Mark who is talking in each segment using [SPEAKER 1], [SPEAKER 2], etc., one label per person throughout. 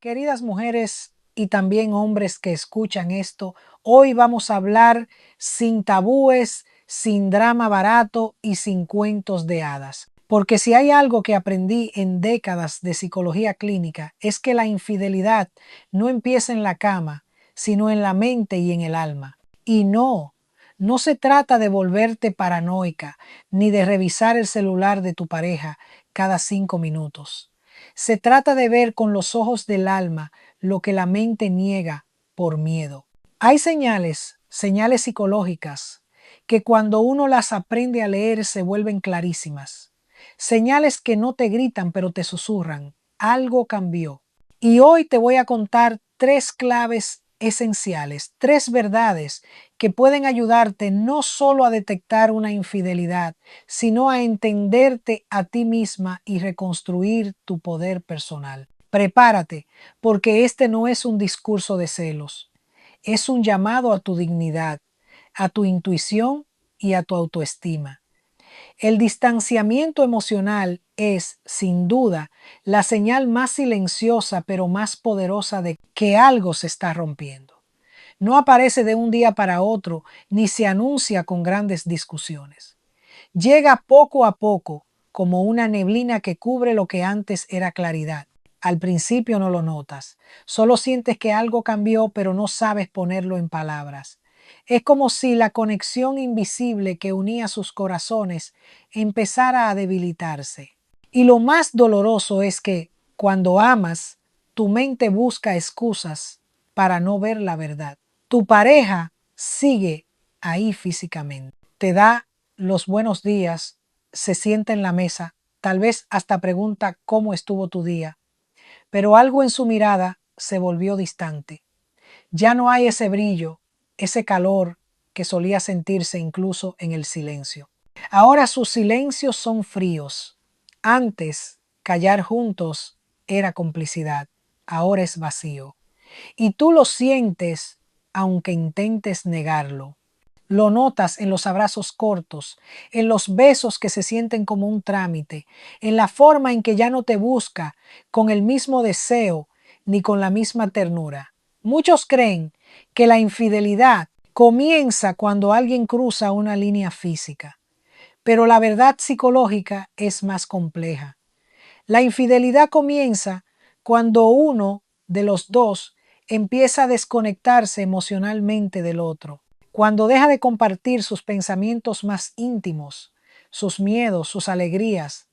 [SPEAKER 1] Queridas mujeres y también hombres que escuchan esto, hoy vamos a hablar sin tabúes, sin drama barato y sin cuentos de hadas. Porque si hay algo que aprendí en décadas de psicología clínica es que la infidelidad no empieza en la cama, sino en la mente y en el alma. Y no se trata de volverte paranoica ni de revisar el celular de tu pareja cada 5 minutos. Se trata de ver con los ojos del alma lo que la mente niega por miedo. Hay señales psicológicas, que cuando uno las aprende a leer se vuelven clarísimas. Señales que no te gritan pero te susurran. Algo cambió. Y hoy te voy a contar 3 claves esenciales, 3 verdades que pueden ayudarte no solo a detectar una infidelidad, sino a entenderte a ti misma y reconstruir tu poder personal. Prepárate, porque este no es un discurso de celos, es un llamado a tu dignidad, a tu intuición y a tu autoestima. El distanciamiento emocional es, sin duda, la señal más silenciosa pero más poderosa de que algo se está rompiendo. No aparece de un día para otro ni se anuncia con grandes discusiones. Llega poco a poco, como una neblina que cubre lo que antes era claridad. Al principio no lo notas, solo sientes que algo cambió pero no sabes ponerlo en palabras. Es como si la conexión invisible que unía sus corazones empezara a debilitarse. Y lo más doloroso es que, cuando amas, tu mente busca excusas para no ver la verdad. Tu pareja sigue ahí físicamente. Te da los buenos días, se sienta en la mesa, tal vez hasta pregunta cómo estuvo tu día, pero algo en su mirada se volvió distante. Ya no hay ese brillo, ese calor que solía sentirse incluso en el silencio. Ahora sus silencios son fríos. Antes, callar juntos era complicidad, ahora es vacío. Y tú lo sientes aunque intentes negarlo. Lo notas en los abrazos cortos, en los besos que se sienten como un trámite, en la forma en que ya no te busca con el mismo deseo ni con la misma ternura. Muchos creen que la infidelidad comienza cuando alguien cruza una línea física, pero la verdad psicológica es más compleja. La infidelidad comienza cuando uno de los dos empieza a desconectarse emocionalmente del otro, cuando deja de compartir sus pensamientos más íntimos, sus miedos, sus alegrías,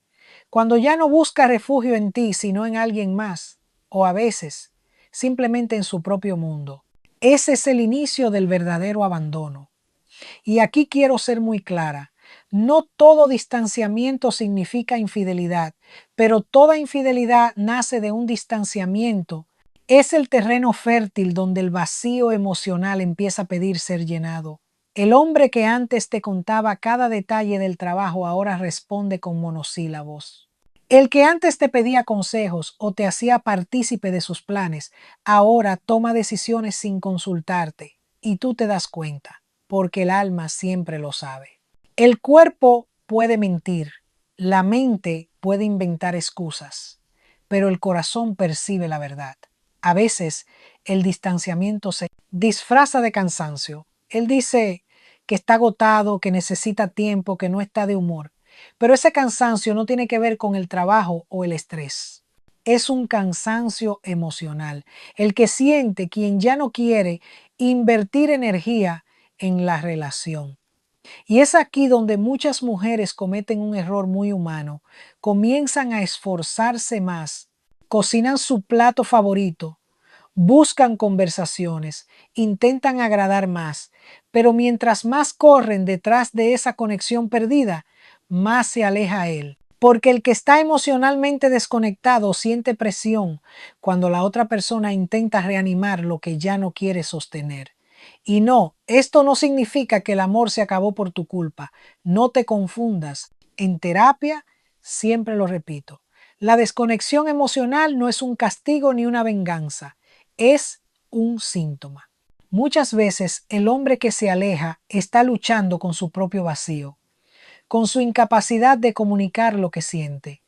[SPEAKER 1] cuando ya no busca refugio en ti, sino en alguien más, o a veces simplemente en su propio mundo. Ese es el inicio del verdadero abandono. Y aquí quiero ser muy clara. No todo distanciamiento significa infidelidad, pero toda infidelidad nace de un distanciamiento. Es el terreno fértil donde el vacío emocional empieza a pedir ser llenado. El hombre que antes te contaba cada detalle del trabajo ahora responde con monosílabos. El que antes te pedía consejos o te hacía partícipe de sus planes, ahora toma decisiones sin consultarte y tú te das cuenta, porque el alma siempre lo sabe. El cuerpo puede mentir, la mente puede inventar excusas, pero el corazón percibe la verdad. A veces el distanciamiento se disfraza de cansancio. Él dice que está agotado, que necesita tiempo, que no está de humor. Pero ese cansancio no tiene que ver con el trabajo o el estrés. Es un cansancio emocional, el que siente quien ya no quiere invertir energía en la relación. Y es aquí donde muchas mujeres cometen un error muy humano. Comienzan a esforzarse más, cocinan su plato favorito, buscan conversaciones, intentan agradar más, pero mientras más corren detrás de esa conexión perdida, más se aleja él. Porque el que está emocionalmente desconectado siente presión cuando la otra persona intenta reanimar lo que ya no quiere sostener. Y no, esto no significa que el amor se acabó por tu culpa. No te confundas. En terapia, siempre lo repito, la desconexión emocional no es un castigo ni una venganza, es un síntoma. Muchas veces el hombre que se aleja está luchando con su propio vacío, con su incapacidad de comunicar lo que siente.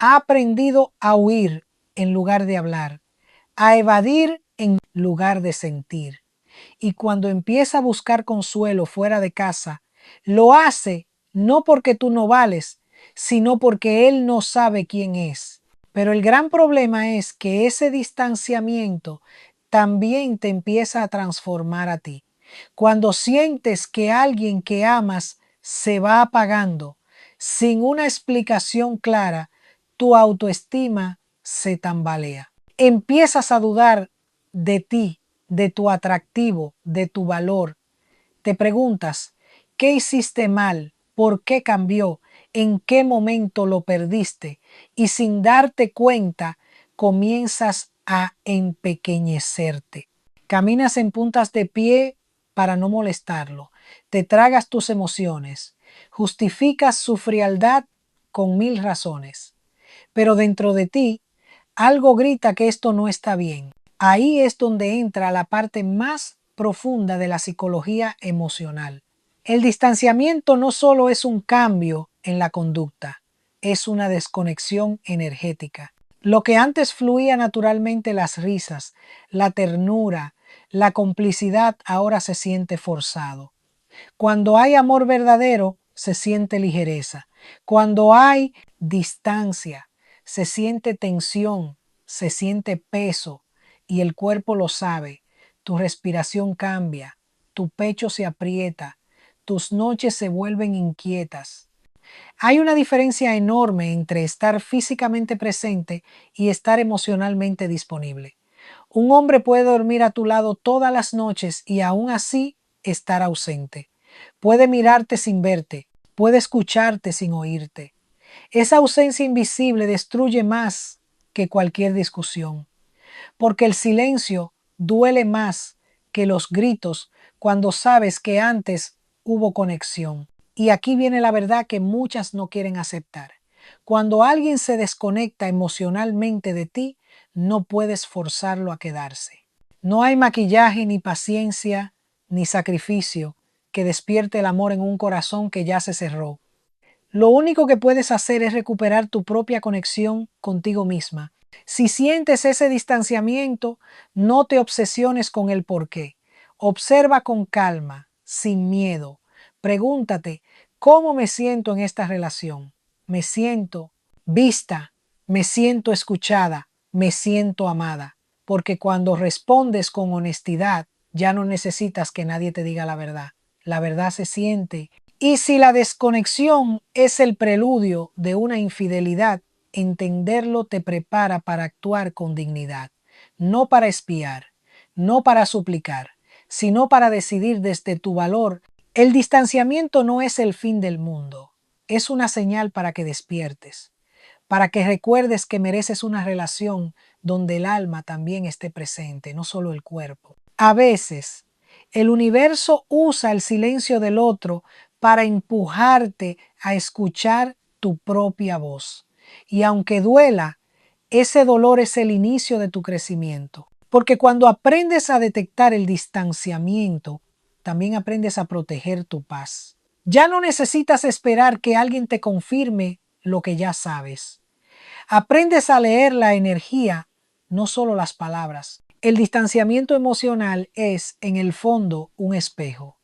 [SPEAKER 1] Ha aprendido a huir en lugar de hablar, a evadir en lugar de sentir. Y cuando empieza a buscar consuelo fuera de casa, lo hace no porque tú no vales, sino porque él no sabe quién es. Pero el gran problema es que ese distanciamiento también te empieza a transformar a ti. Cuando sientes que alguien que amas se va apagando sin una explicación clara, tu autoestima se tambalea. Empiezas a dudar de ti, de tu atractivo, de tu valor. Te preguntas, ¿qué hiciste mal? ¿Por qué cambió? ¿En qué momento lo perdiste? Y sin darte cuenta, comienzas a empequeñecerte. Caminas en puntas de pie para no molestarlo. Te tragas tus emociones. Justificas su frialdad con 1000 razones. Pero dentro de ti, algo grita que esto no está bien. Ahí es donde entra la parte más profunda de la psicología emocional. El distanciamiento no solo es un cambio en la conducta, es una desconexión energética. Lo que antes fluía naturalmente, las risas, la ternura, la complicidad, ahora se siente forzado. Cuando hay amor verdadero, se siente ligereza. Cuando hay distancia, se siente tensión, se siente peso y el cuerpo lo sabe. Tu respiración cambia, tu pecho se aprieta, tus noches se vuelven inquietas. Hay una diferencia enorme entre estar físicamente presente y estar emocionalmente disponible. Un hombre puede dormir a tu lado todas las noches y aún así estar ausente. Puede mirarte sin verte, puede escucharte sin oírte. Esa ausencia invisible destruye más que cualquier discusión, porque el silencio duele más que los gritos cuando sabes que antes hubo conexión. Y aquí viene la verdad que muchas no quieren aceptar. Cuando alguien se desconecta emocionalmente de ti, no puedes forzarlo a quedarse. No hay maquillaje, ni paciencia, ni sacrificio que despierte el amor en un corazón que ya se cerró. Lo único que puedes hacer es recuperar tu propia conexión contigo misma. Si sientes ese distanciamiento, no te obsesiones con el por qué. Observa con calma, sin miedo. Pregúntate, ¿cómo me siento en esta relación? ¿Me siento vista? ¿Me siento escuchada? ¿Me siento amada? Porque cuando respondes con honestidad, ya no necesitas que nadie te diga la verdad. La verdad se siente. Y si la desconexión es el preludio de una infidelidad, entenderlo te prepara para actuar con dignidad, no para espiar, no para suplicar, sino para decidir desde tu valor. El distanciamiento no es el fin del mundo, es una señal para que despiertes, para que recuerdes que mereces una relación donde el alma también esté presente, no solo el cuerpo. A veces, el universo usa el silencio del otro para empujarte a escuchar tu propia voz. Y aunque duela, ese dolor es el inicio de tu crecimiento. Porque cuando aprendes a detectar el distanciamiento, también aprendes a proteger tu paz. Ya no necesitas esperar que alguien te confirme lo que ya sabes. Aprendes a leer la energía, no solo las palabras. El distanciamiento emocional es, en el fondo, un espejo.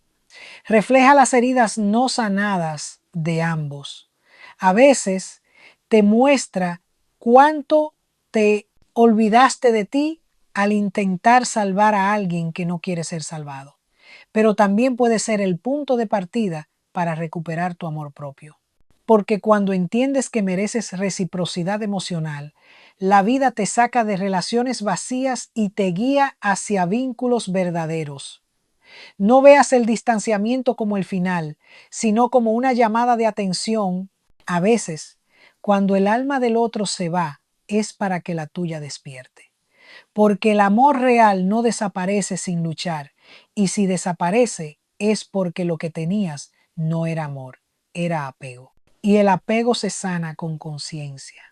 [SPEAKER 1] Refleja las heridas no sanadas de ambos. A veces te muestra cuánto te olvidaste de ti al intentar salvar a alguien que no quiere ser salvado. Pero también puede ser el punto de partida para recuperar tu amor propio. Porque cuando entiendes que mereces reciprocidad emocional, la vida te saca de relaciones vacías y te guía hacia vínculos verdaderos. No veas el distanciamiento como el final, sino como una llamada de atención. A veces, cuando el alma del otro se va, es para que la tuya despierte. Porque el amor real no desaparece sin luchar, y si desaparece es porque lo que tenías no era amor, era apego. Y el apego se sana con conciencia.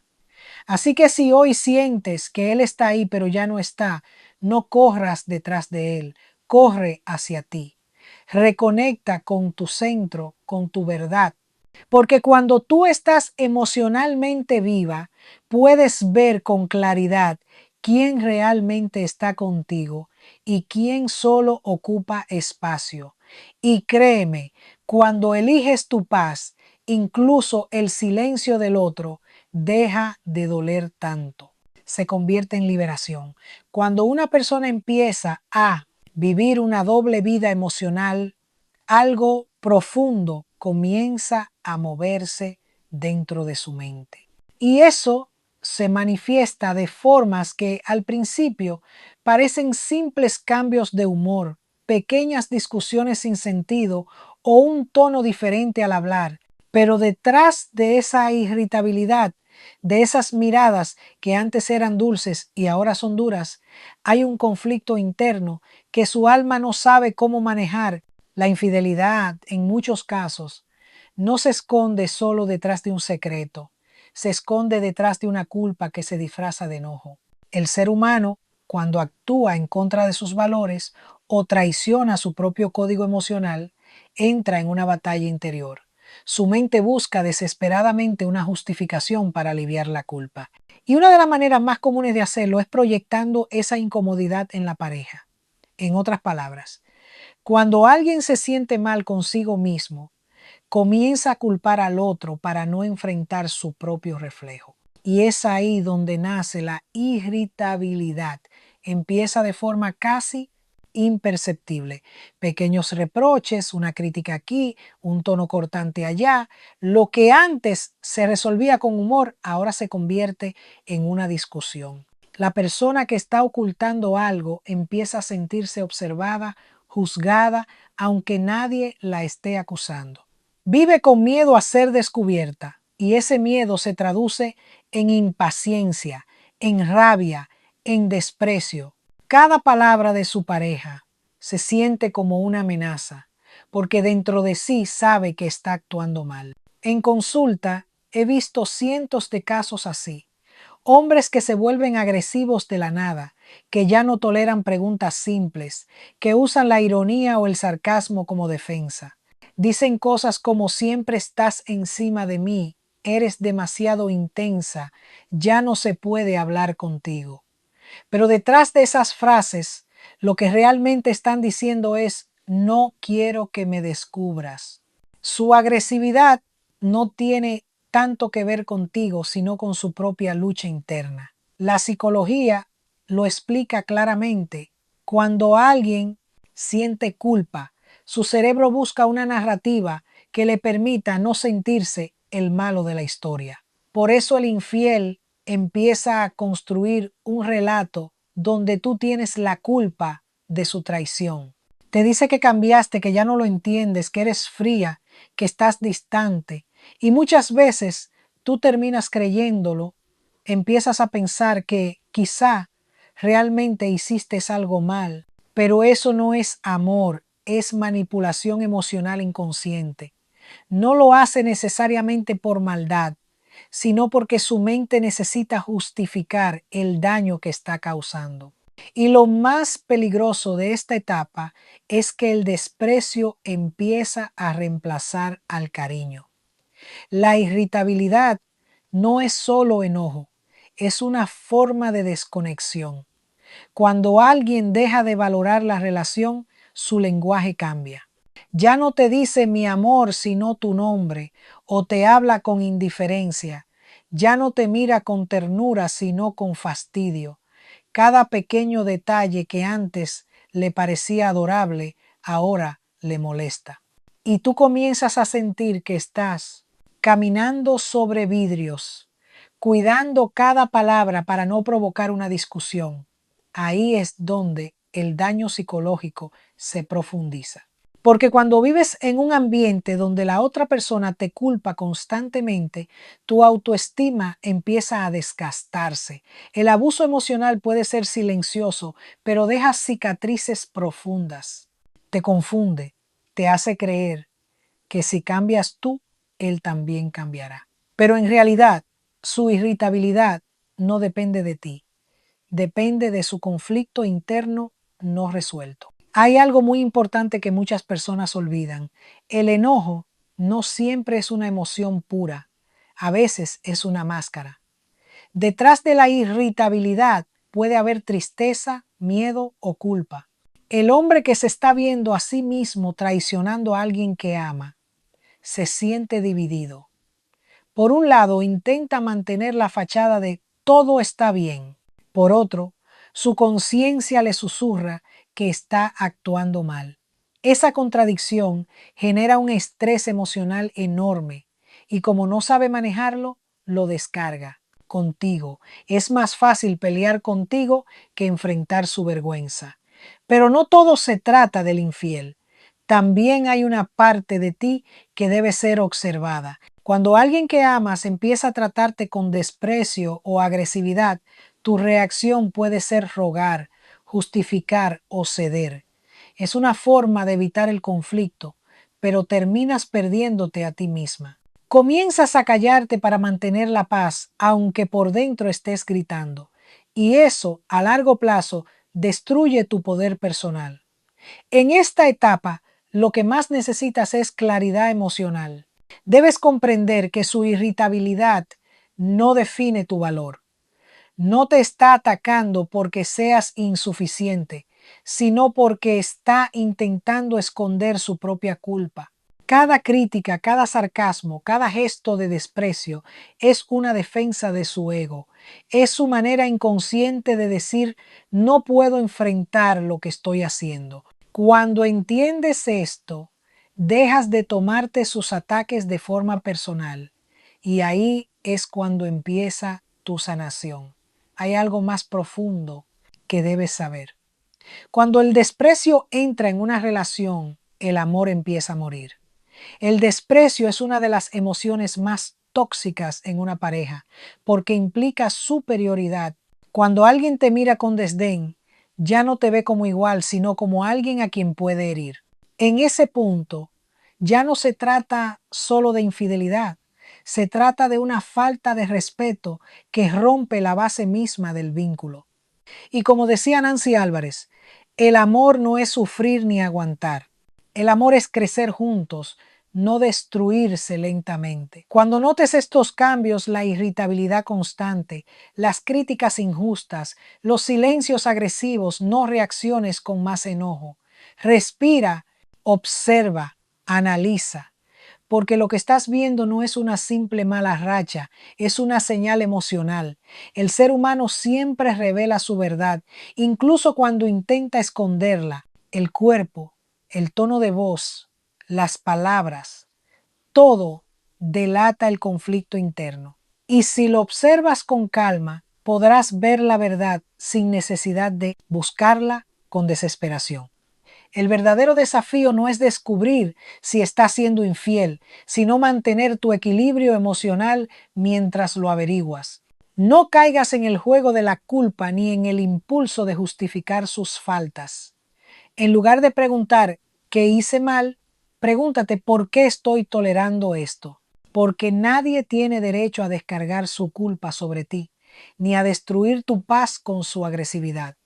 [SPEAKER 1] Así que si hoy sientes que Él está ahí pero ya no está, no corras detrás de Él, corre hacia ti. Reconecta con tu centro, con tu verdad. Porque cuando tú estás emocionalmente viva, puedes ver con claridad quién realmente está contigo y quién solo ocupa espacio. Y créeme, cuando eliges tu paz, incluso el silencio del otro deja de doler tanto. Se convierte en liberación. Cuando una persona empieza a vivir una doble vida emocional, algo profundo comienza a moverse dentro de su mente. Y eso se manifiesta de formas que al principio parecen simples cambios de humor, pequeñas discusiones sin sentido o un tono diferente al hablar. Pero detrás de esa irritabilidad, de esas miradas que antes eran dulces y ahora son duras, hay un conflicto interno que su alma no sabe cómo manejar. La infidelidad, en muchos casos, no se esconde solo detrás de un secreto, se esconde detrás de una culpa que se disfraza de enojo. El ser humano, cuando actúa en contra de sus valores o traiciona su propio código emocional, entra en una batalla interior. Su mente busca desesperadamente una justificación para aliviar la culpa. Y una de las maneras más comunes de hacerlo es proyectando esa incomodidad en la pareja. En otras palabras, cuando alguien se siente mal consigo mismo, comienza a culpar al otro para no enfrentar su propio reflejo. Y es ahí donde nace la irritabilidad. Empieza de forma casi imperceptible. Pequeños reproches, una crítica aquí, un tono cortante allá. Lo que antes se resolvía con humor, ahora se convierte en una discusión. La persona que está ocultando algo empieza a sentirse observada, juzgada, aunque nadie la esté acusando. Vive con miedo a ser descubierta y ese miedo se traduce en impaciencia, en rabia, en desprecio. Cada palabra de su pareja se siente como una amenaza porque dentro de sí sabe que está actuando mal. En consulta he visto cientos de casos así. Hombres que se vuelven agresivos de la nada, que ya no toleran preguntas simples, que usan la ironía o el sarcasmo como defensa. Dicen cosas como siempre estás encima de mí, eres demasiado intensa, ya no se puede hablar contigo. Pero detrás de esas frases, lo que realmente están diciendo es no quiero que me descubras. Su agresividad no tiene tanto que ver contigo, sino con su propia lucha interna. La psicología lo explica claramente. Cuando alguien siente culpa, su cerebro busca una narrativa que le permita no sentirse el malo de la historia. Por eso el infiel empieza a construir un relato donde tú tienes la culpa de su traición. Te dice que cambiaste, que ya no lo entiendes, que eres fría, que estás distante. Y muchas veces tú terminas creyéndolo, empiezas a pensar que quizá realmente hiciste algo mal, pero eso no es amor, es manipulación emocional inconsciente. No lo hace necesariamente por maldad, sino porque su mente necesita justificar el daño que está causando. Y lo más peligroso de esta etapa es que el desprecio empieza a reemplazar al cariño. La irritabilidad no es solo enojo, es una forma de desconexión. Cuando alguien deja de valorar la relación, su lenguaje cambia. Ya no te dice mi amor sino tu nombre, o te habla con indiferencia. Ya no te mira con ternura sino con fastidio. Cada pequeño detalle que antes le parecía adorable, ahora le molesta. Y tú comienzas a sentir que estás caminando sobre vidrios, cuidando cada palabra para no provocar una discusión. Ahí es donde el daño psicológico se profundiza. Porque cuando vives en un ambiente donde la otra persona te culpa constantemente, tu autoestima empieza a desgastarse. El abuso emocional puede ser silencioso, pero deja cicatrices profundas. Te confunde, te hace creer que si cambias tú, él también cambiará. Pero en realidad, su irritabilidad no depende de ti, depende de su conflicto interno no resuelto. Hay algo muy importante que muchas personas olvidan. El enojo no siempre es una emoción pura, a veces es una máscara. Detrás de la irritabilidad puede haber tristeza, miedo o culpa. El hombre que se está viendo a sí mismo traicionando a alguien que ama, se siente dividido. Por un lado, intenta mantener la fachada de todo está bien. Por otro, su conciencia le susurra que está actuando mal. Esa contradicción genera un estrés emocional enorme y como no sabe manejarlo, lo descarga contigo. Es más fácil pelear contigo que enfrentar su vergüenza. Pero no todo se trata del infiel. También hay una parte de ti que debe ser observada. Cuando alguien que amas empieza a tratarte con desprecio o agresividad, tu reacción puede ser rogar, justificar o ceder. Es una forma de evitar el conflicto, pero terminas perdiéndote a ti misma. Comienzas a callarte para mantener la paz, aunque por dentro estés gritando. Y eso, a largo plazo, destruye tu poder personal. En esta etapa, lo que más necesitas es claridad emocional. Debes comprender que su irritabilidad no define tu valor. No te está atacando porque seas insuficiente, sino porque está intentando esconder su propia culpa. Cada crítica, cada sarcasmo, cada gesto de desprecio es una defensa de su ego. Es su manera inconsciente de decir no puedo enfrentar lo que estoy haciendo. Cuando entiendes esto, dejas de tomarte sus ataques de forma personal y ahí es cuando empieza tu sanación. Hay algo más profundo que debes saber. Cuando el desprecio entra en una relación, el amor empieza a morir. El desprecio es una de las emociones más tóxicas en una pareja porque implica superioridad. Cuando alguien te mira con desdén, ya no te ve como igual, sino como alguien a quien puede herir. En ese punto, ya no se trata solo de infidelidad, se trata de una falta de respeto que rompe la base misma del vínculo. Y como decía Nancy Álvarez, el amor no es sufrir ni aguantar. El amor es crecer juntos, no destruirse lentamente. Cuando notes estos cambios, la irritabilidad constante, las críticas injustas, los silencios agresivos, no reacciones con más enojo. Respira, observa, analiza porque lo que estás viendo no es una simple mala racha, es una señal emocional. El ser humano siempre revela su verdad, incluso cuando intenta esconderla. El cuerpo, el tono de voz, las palabras, todo delata el conflicto interno. Y si lo observas con calma, podrás ver la verdad sin necesidad de buscarla con desesperación. El verdadero desafío no es descubrir si estás siendo infiel, sino mantener tu equilibrio emocional mientras lo averiguas. No caigas en el juego de la culpa ni en el impulso de justificar sus faltas. En lugar de preguntar ¿qué hice mal?, pregúntate ¿por qué estoy tolerando esto? Porque nadie tiene derecho a descargar su culpa sobre ti, ni a destruir tu paz con su agresividad.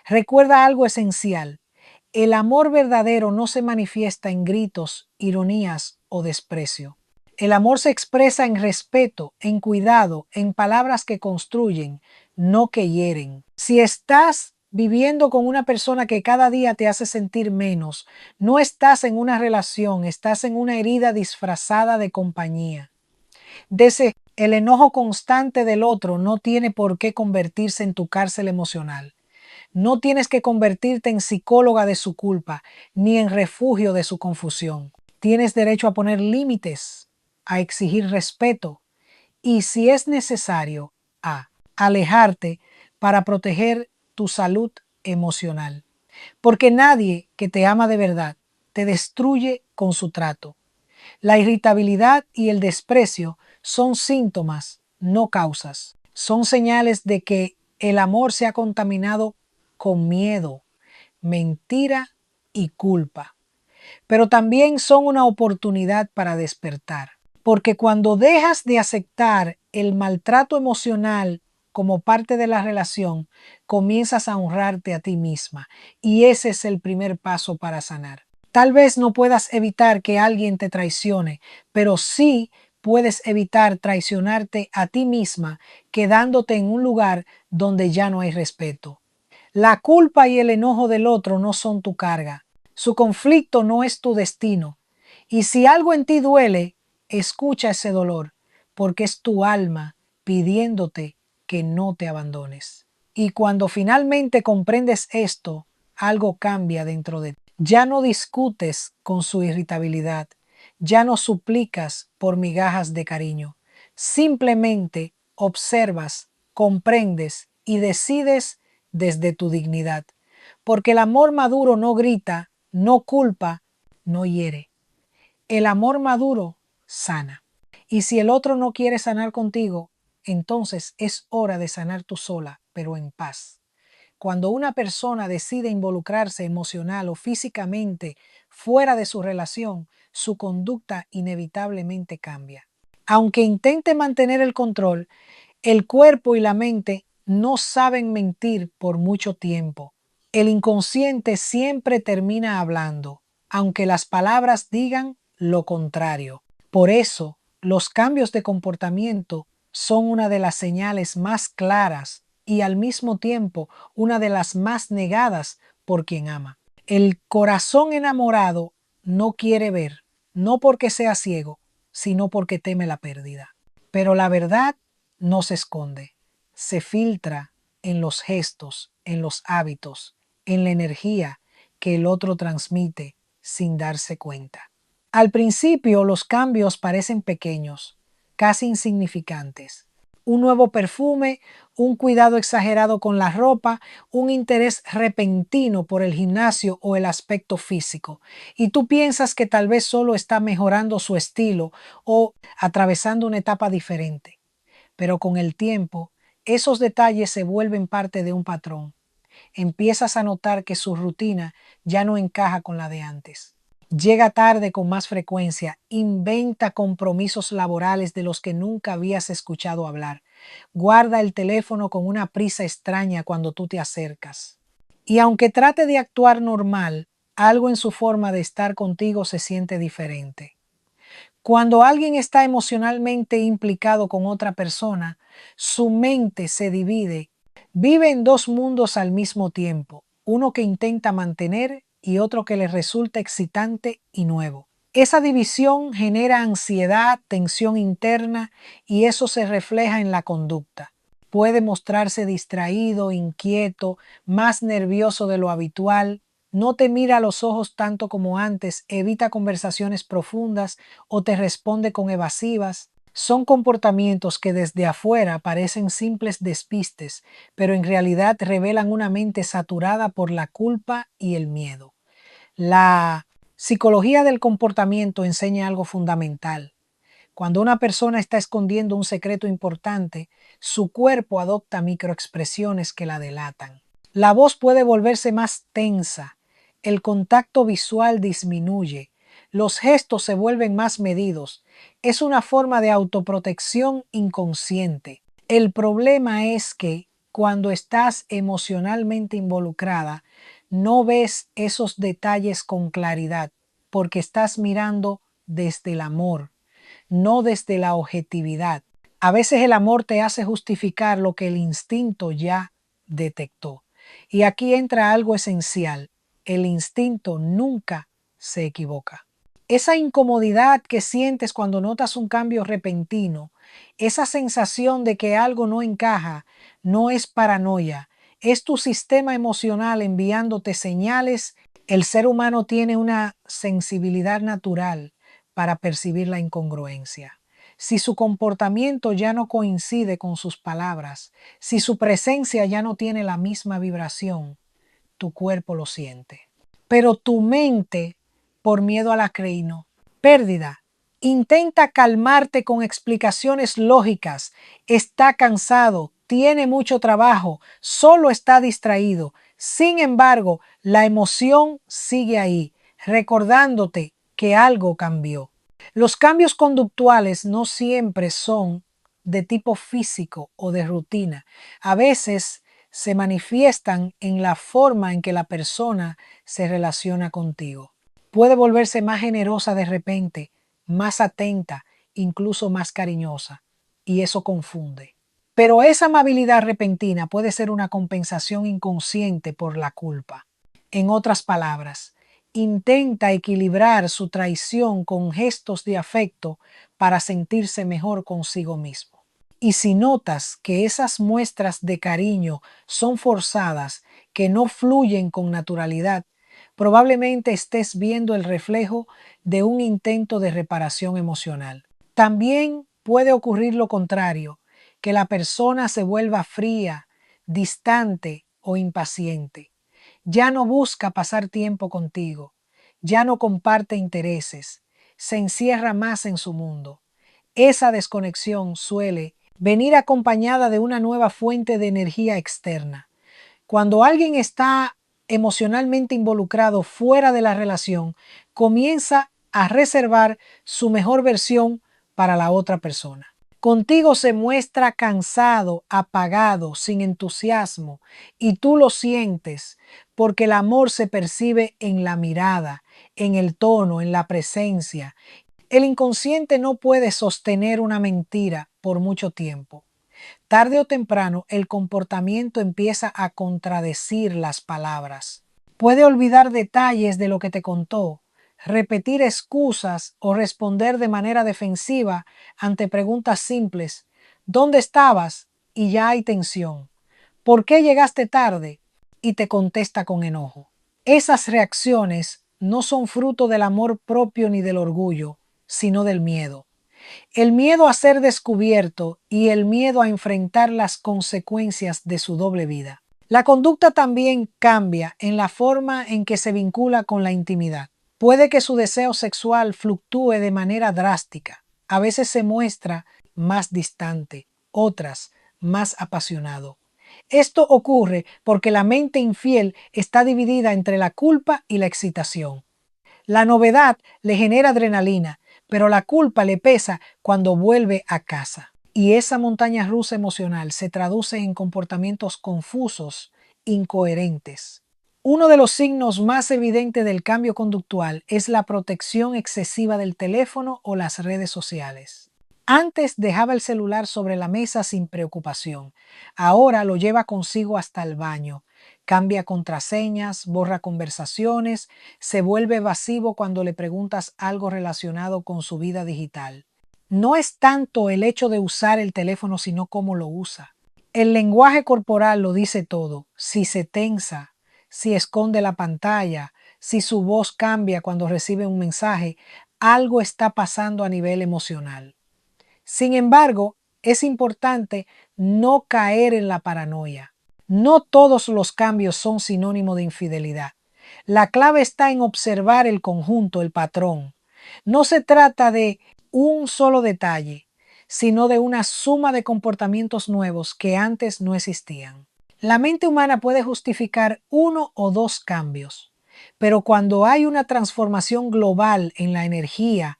[SPEAKER 1] Recuerda algo esencial. El amor verdadero no se manifiesta en gritos, ironías o desprecio. El amor se expresa en respeto, en cuidado, en palabras que construyen, no que hieren. Si estás viviendo con una persona que cada día te hace sentir menos, no estás en una relación, estás en una herida disfrazada de compañía. El enojo constante del otro no tiene por qué convertirse en tu cárcel emocional. No tienes que convertirte en psicóloga de su culpa, ni en refugio de su confusión. Tienes derecho a poner límites, a exigir respeto y, si es necesario, a alejarte para proteger tu salud emocional. Porque nadie que te ama de verdad te destruye con su trato. La irritabilidad y el desprecio son síntomas, no causas. Son señales de que el amor se ha contaminado con miedo, mentira y culpa. Pero también son una oportunidad para despertar. Porque cuando dejas de aceptar el maltrato emocional como parte de la relación, comienzas a honrarte a ti misma. Y ese es el primer paso para sanar. Tal vez no puedas evitar que alguien te traicione, pero sí puedes evitar traicionarte a ti misma quedándote en un lugar donde ya no hay respeto. La culpa y el enojo del otro no son tu carga. Su conflicto no es tu destino. Y si algo en ti duele, escucha ese dolor, porque es tu alma pidiéndote que no te abandones. Y cuando finalmente comprendes esto, algo cambia dentro de ti. Ya no discutes con su irritabilidad, ya no suplicas por migajas de cariño. Simplemente observas, comprendes y decides desde tu dignidad. Porque el amor maduro no grita, no culpa, no hiere. El amor maduro sana. Y si el otro no quiere sanar contigo, entonces es hora de sanar tú sola, pero en paz. Cuando una persona decide involucrarse emocional o físicamente fuera de su relación, su conducta inevitablemente cambia. Aunque intente mantener el control, el cuerpo y la mente no saben mentir por mucho tiempo. El inconsciente siempre termina hablando, aunque las palabras digan lo contrario. Por eso, los cambios de comportamiento son una de las señales más claras y al mismo tiempo una de las más negadas por quien ama. El corazón enamorado no quiere ver, no porque sea ciego, sino porque teme la pérdida. Pero la verdad no se esconde, se filtra en los gestos, en los hábitos, en la energía que el otro transmite sin darse cuenta. Al principio los cambios parecen pequeños, casi insignificantes. Un nuevo perfume, un cuidado exagerado con la ropa, un interés repentino por el gimnasio o el aspecto físico. Y tú piensas que tal vez solo está mejorando su estilo o atravesando una etapa diferente. Pero con el tiempo, esos detalles se vuelven parte de un patrón. Empiezas a notar que su rutina ya no encaja con la de antes. Llega tarde con más frecuencia, inventa compromisos laborales de los que nunca habías escuchado hablar. Guarda el teléfono con una prisa extraña cuando tú te acercas. Y aunque trate de actuar normal, algo en su forma de estar contigo se siente diferente. Cuando alguien está emocionalmente implicado con otra persona, su mente se divide. Vive en dos mundos al mismo tiempo, uno que intenta mantener y otro que le resulta excitante y nuevo. Esa división genera ansiedad, tensión interna y eso se refleja en la conducta. Puede mostrarse distraído, inquieto, más nervioso de lo habitual, no te mira a los ojos tanto como antes, evita conversaciones profundas o te responde con evasivas. Son comportamientos que desde afuera parecen simples despistes, pero en realidad revelan una mente saturada por la culpa y el miedo. La psicología del comportamiento enseña algo fundamental. Cuando una persona está escondiendo un secreto importante, su cuerpo adopta microexpresiones que la delatan. La voz puede volverse más tensa, el contacto visual disminuye, los gestos se vuelven más medidos. Es una forma de autoprotección inconsciente. El problema es que cuando estás emocionalmente involucrada, no ves esos detalles con claridad, porque estás mirando desde el amor, no desde la objetividad. A veces el amor te hace justificar lo que el instinto ya detectó. Y aquí entra algo esencial. El instinto nunca se equivoca. Esa incomodidad que sientes cuando notas un cambio repentino, esa sensación de que algo no encaja, no es paranoia, es tu sistema emocional enviándote señales. El ser humano tiene una sensibilidad natural para percibir la incongruencia. Si su comportamiento ya no coincide con sus palabras, si su presencia ya no tiene la misma vibración, tu cuerpo lo siente. Pero tu mente, por miedo a la pérdida, intenta calmarte con explicaciones lógicas. Está cansado, tiene mucho trabajo, solo está distraído. Sin embargo, la emoción sigue ahí, recordándote que algo cambió. Los cambios conductuales no siempre son de tipo físico o de rutina. A veces se manifiestan en la forma en que la persona se relaciona contigo. Puede volverse más generosa de repente, más atenta incluso más cariñosa, y eso confunde. Pero esa amabilidad repentina puede ser una compensación inconsciente por la culpa. En otras palabras, intenta equilibrar su traición con gestos de afecto para sentirse mejor consigo mismo. Y si notas que esas muestras de cariño son forzadas, que no fluyen con naturalidad, probablemente estés viendo el reflejo de un intento de reparación emocional. También puede ocurrir lo contrario, que la persona se vuelva fría, distante o impaciente. Ya no busca pasar tiempo contigo, ya no comparte intereses, se encierra más en su mundo. Esa desconexión suele venir acompañada de una nueva fuente de energía externa. Cuando alguien está emocionalmente involucrado fuera de la relación, comienza a reservar su mejor versión para la otra persona. Contigo se muestra cansado, apagado, sin entusiasmo, y tú lo sientes porque el amor se percibe en la mirada, en el tono, en la presencia. El inconsciente no puede sostener una mentira por mucho tiempo. Tarde o temprano, el comportamiento empieza a contradecir las palabras. Puede olvidar detalles de lo que te contó, repetir excusas o responder de manera defensiva ante preguntas simples. ¿Dónde estabas? Y ya hay tensión. ¿Por qué llegaste tarde? Y te contesta con enojo. Esas reacciones no son fruto del amor propio ni del orgullo, sino del miedo. El miedo a ser descubierto y el miedo a enfrentar las consecuencias de su doble vida. La conducta también cambia en la forma en que se vincula con la intimidad. Puede que su deseo sexual fluctúe de manera drástica. A veces se muestra más distante, otras más apasionado. Esto ocurre porque la mente infiel está dividida entre la culpa y la excitación. La novedad le genera adrenalina, pero la culpa le pesa cuando vuelve a casa. Y esa montaña rusa emocional se traduce en comportamientos confusos, incoherentes. Uno de los signos más evidentes del cambio conductual es la protección excesiva del teléfono o las redes sociales. Antes dejaba el celular sobre la mesa sin preocupación. Ahora lo lleva consigo hasta el baño. Cambia contraseñas, borra conversaciones, se vuelve evasivo cuando le preguntas algo relacionado con su vida digital. No es tanto el hecho de usar el teléfono, sino cómo lo usa. El lenguaje corporal lo dice todo. Si se tensa, si esconde la pantalla, si su voz cambia cuando recibe un mensaje, algo está pasando a nivel emocional. Sin embargo, es importante no caer en la paranoia. No todos los cambios son sinónimo de infidelidad. La clave está en observar el conjunto, el patrón. No se trata de un solo detalle, sino de una suma de comportamientos nuevos que antes no existían. La mente humana puede justificar uno o dos cambios, pero cuando hay una transformación global en la energía,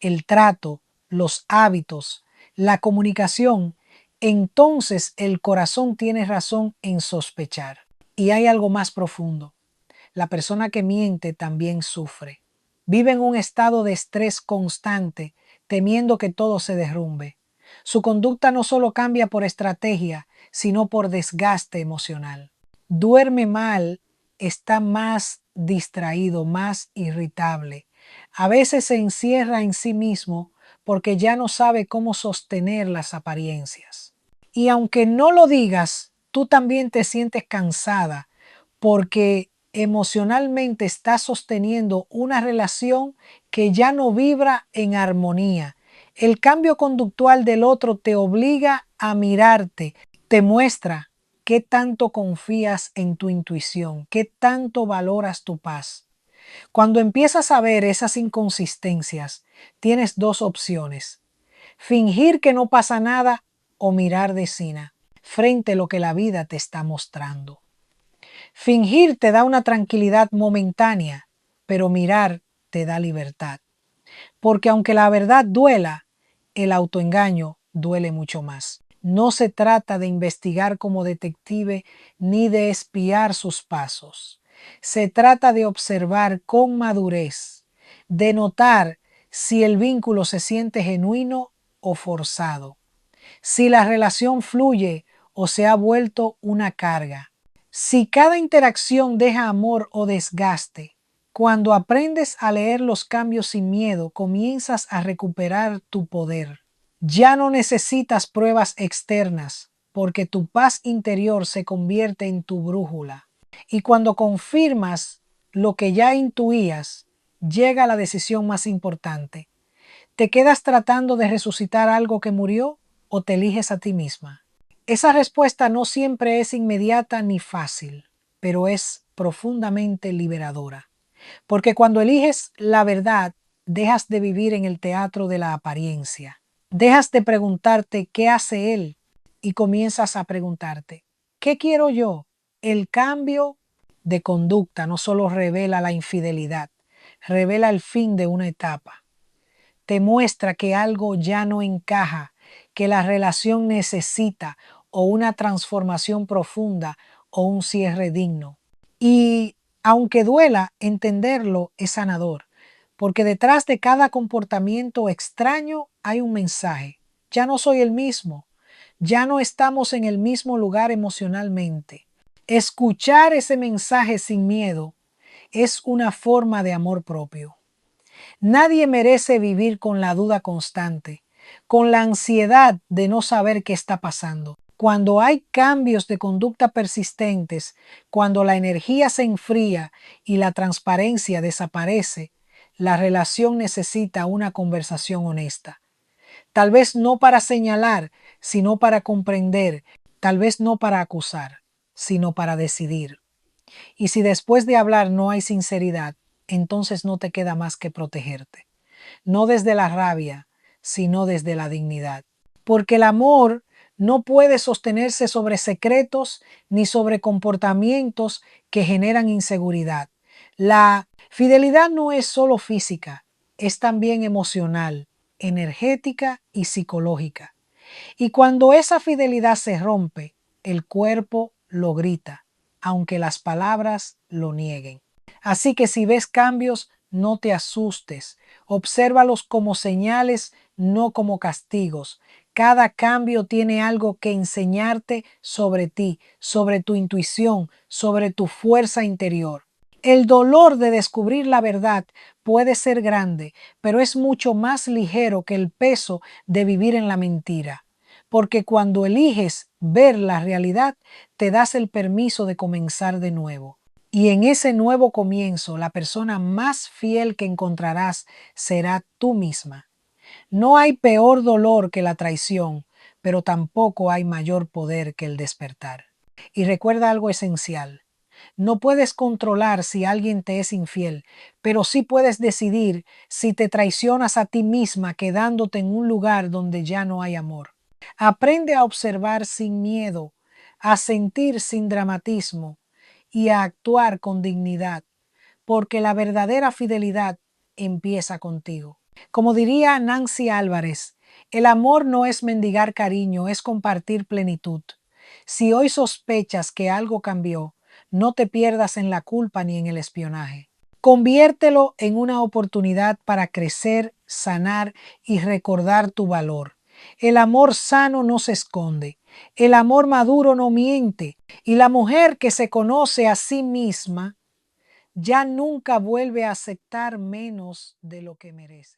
[SPEAKER 1] el trato, los hábitos, la comunicación, entonces el corazón tiene razón en sospechar. Y hay algo más profundo. La persona que miente también sufre. Vive en un estado de estrés constante, temiendo que todo se derrumbe. Su conducta no solo cambia por estrategia, sino por desgaste emocional. Duerme mal, está más distraído, más irritable. A veces se encierra en sí mismo porque ya no sabe cómo sostener las apariencias. Y aunque no lo digas, tú también te sientes cansada porque emocionalmente estás sosteniendo una relación que ya no vibra en armonía. El cambio conductual del otro te obliga a mirarte, te muestra qué tanto confías en tu intuición, qué tanto valoras tu paz. Cuando empiezas a ver esas inconsistencias, tienes dos opciones: fingir que no pasa nada o mirar de cina frente a lo que la vida te está mostrando. Fingir te da una tranquilidad momentánea, pero mirar te da libertad. Porque aunque la verdad duela, el autoengaño duele mucho más. No se trata de investigar como detective ni de espiar sus pasos. Se trata de observar con madurez, de notar si el vínculo se siente genuino o forzado, si la relación fluye o se ha vuelto una carga, si cada interacción deja amor o desgaste. Cuando aprendes a leer los cambios sin miedo, comienzas a recuperar tu poder. Ya no necesitas pruebas externas, porque tu paz interior se convierte en tu brújula. Y cuando confirmas lo que ya intuías, llega la decisión más importante. ¿Te quedas tratando de resucitar algo que murió o te eliges a ti misma? Esa respuesta no siempre es inmediata ni fácil, pero es profundamente liberadora. Porque cuando eliges la verdad, dejas de vivir en el teatro de la apariencia. Dejas de preguntarte qué hace él y comienzas a preguntarte, ¿qué quiero yo? El cambio de conducta no solo revela la infidelidad, revela el fin de una etapa. Te muestra que algo ya no encaja, que la relación necesita o una transformación profunda o un cierre digno. Y aunque duela, entenderlo es sanador, porque detrás de cada comportamiento extraño hay un mensaje. Ya no soy el mismo, ya no estamos en el mismo lugar emocionalmente. Escuchar ese mensaje sin miedo es una forma de amor propio. Nadie merece vivir con la duda constante, con la ansiedad de no saber qué está pasando. Cuando hay cambios de conducta persistentes, cuando la energía se enfría y la transparencia desaparece, la relación necesita una conversación honesta. Tal vez no para señalar, sino para comprender, tal vez no para acusar, sino para decidir. Y si después de hablar no hay sinceridad, entonces no te queda más que protegerte. No desde la rabia, sino desde la dignidad. Porque el amor no puede sostenerse sobre secretos ni sobre comportamientos que generan inseguridad. La fidelidad no es solo física, es también emocional, energética y psicológica. Y cuando esa fidelidad se rompe, el cuerpo lo grita, aunque las palabras lo nieguen. Así que si ves cambios, no te asustes. Obsérvalos como señales, no como castigos. Cada cambio tiene algo que enseñarte sobre ti, sobre tu intuición, sobre tu fuerza interior. El dolor de descubrir la verdad puede ser grande, pero es mucho más ligero que el peso de vivir en la mentira. Porque cuando eliges ver la realidad, te das el permiso de comenzar de nuevo. Y en ese nuevo comienzo, la persona más fiel que encontrarás será tú misma. No hay peor dolor que la traición, pero tampoco hay mayor poder que el despertar. Y recuerda algo esencial. No puedes controlar si alguien te es infiel, pero sí puedes decidir si te traicionas a ti misma quedándote en un lugar donde ya no hay amor. Aprende a observar sin miedo, a sentir sin dramatismo y a actuar con dignidad, porque la verdadera fidelidad empieza contigo. Como diría Nancy Álvarez, el amor no es mendigar cariño, es compartir plenitud. Si hoy sospechas que algo cambió, no te pierdas en la culpa ni en el espionaje. Conviértelo en una oportunidad para crecer, sanar y recordar tu valor. El amor sano no se esconde, el amor maduro no miente, y la mujer que se conoce a sí misma ya nunca vuelve a aceptar menos de lo que merece.